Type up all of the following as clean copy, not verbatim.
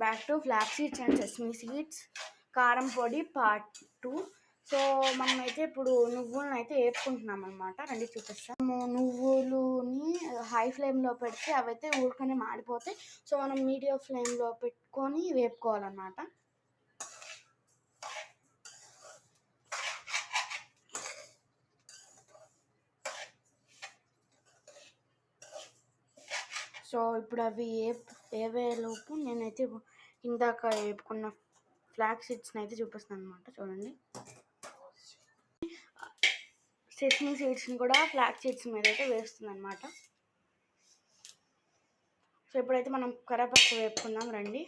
Back to flax seeds and sesame seeds కారం పొడి part 2. So మనమైతే ఇప్పుడు నువ్వులను అయితే వేపుకుంటున్నాం అనమాట. రండి చూపిస్తాము. నువ్వులుని హై ఫ్లేమ్లో పెడితే అవైతే ఊరికనే మాడిపోతాయి. సో మనం మీడియం ఫ్లేమ్లో పెట్టుకొని వేపుకోవాలన్నమాట. సో ఇప్పుడు అవి ఏవేలోపు నేనైతే ఇందాక వేపుకున్న ఫ్లాక్స్ సీడ్స్ని అయితే చూపిస్తాను అనమాట. చూడండి, సెసమీ సీడ్స్ని కూడా ఫ్లాక్స్ సీడ్స్ మీద అయితే వేస్తుంది అనమాట. సో ఇప్పుడైతే మనం కరివేపాకు వేపుకుందాం రండి.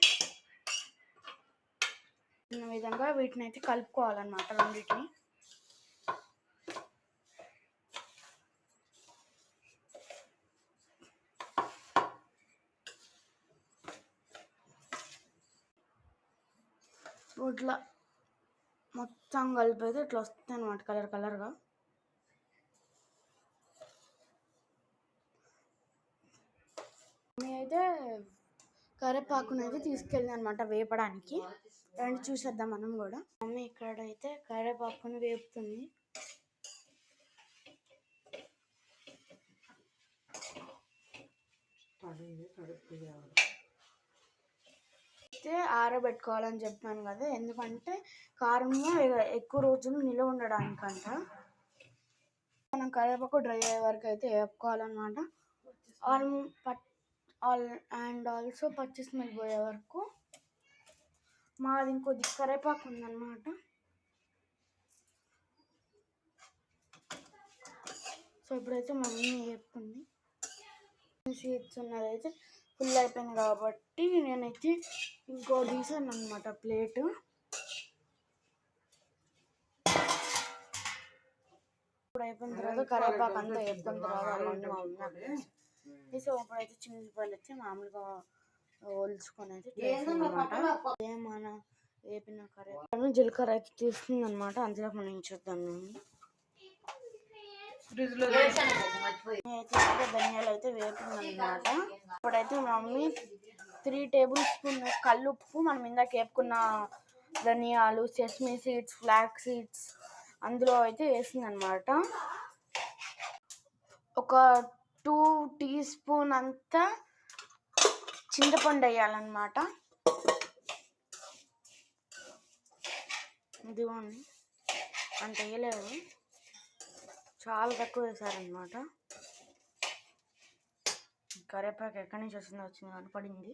ఈ విధంగా వీటిని అయితే కలుపుకోవాలన్నమాట రెండింటిని. ఇట్లా మొత్తం కలిపి ఇట్లా వస్తుంది అనమాట కలర్గా. అయితే కరివేపాకుని అయితే తీసుకెళ్ళింది అనమాట వేపడానికి. రండి చూసేద్దాం మనం కూడా. మమ్మీ ఇక్కడైతే కరివేపాకుని వేపుతుంది. అయితే ఆరబెట్టుకోవాలని చెప్పాను కదా, ఎందుకంటే కారంలో ఎక్కువ రోజులు నిల్వ ఉండడానికంట. మనం కరివేపాకు డ్రై అయ్యే వరకు అయితే వేపుకోవాలన్నమాట. అండ్ ఆల్సో పచ్చి స్మెల్ పోయే వరకు. మాది ఇంకొద్ది కరివేపాకు ఉందన్నమాట. సో ఇప్పుడైతే మమ్మీ వేపుకుంది. సీడ్స్ ఉన్నదైతే ఫుల్ అయిపోయింది కాబట్టి నేనైతే ఇంకో తీసాను అనమాట ప్లేట్. ఇప్పుడు అయిపోయిన తర్వాత కరివేపాకు అంతా వేపుకున్న తర్వాత సో ఇప్పుడైతే చిన్నపాయలు వచ్చి మామూలుగా ఒలుచుకొని అయితే చేస్తుందన్నమాట. ఏమన్నా వేపిన కరివేపాకు జీలకర్ర అయితే తీస్తుంది అనమాట. అందులో మనం చూద్దాం. ధనియాలు అయితే వేపుకుందన్నమాట. ఇప్పుడైతే మమ్మీ 3 టేబుల్ స్పూన్ కల్లుప్పు, మనం ఇందాక వేపుకున్న ధనియాలు, సెసమీ సీడ్స్, ఫ్లాక్స్ సీడ్స్ అందులో అయితే వేసింది అనమాట. ఒక 2 టీ స్పూన్ అంతా చింతపండు వేయాలన్నమాట. ఇదిగోండి, అంత వేయలేదు, చాలా తక్కువ వేసారనమాట. కరివేపాకు ఎక్కడి నుంచి వచ్చింది కనపడింది.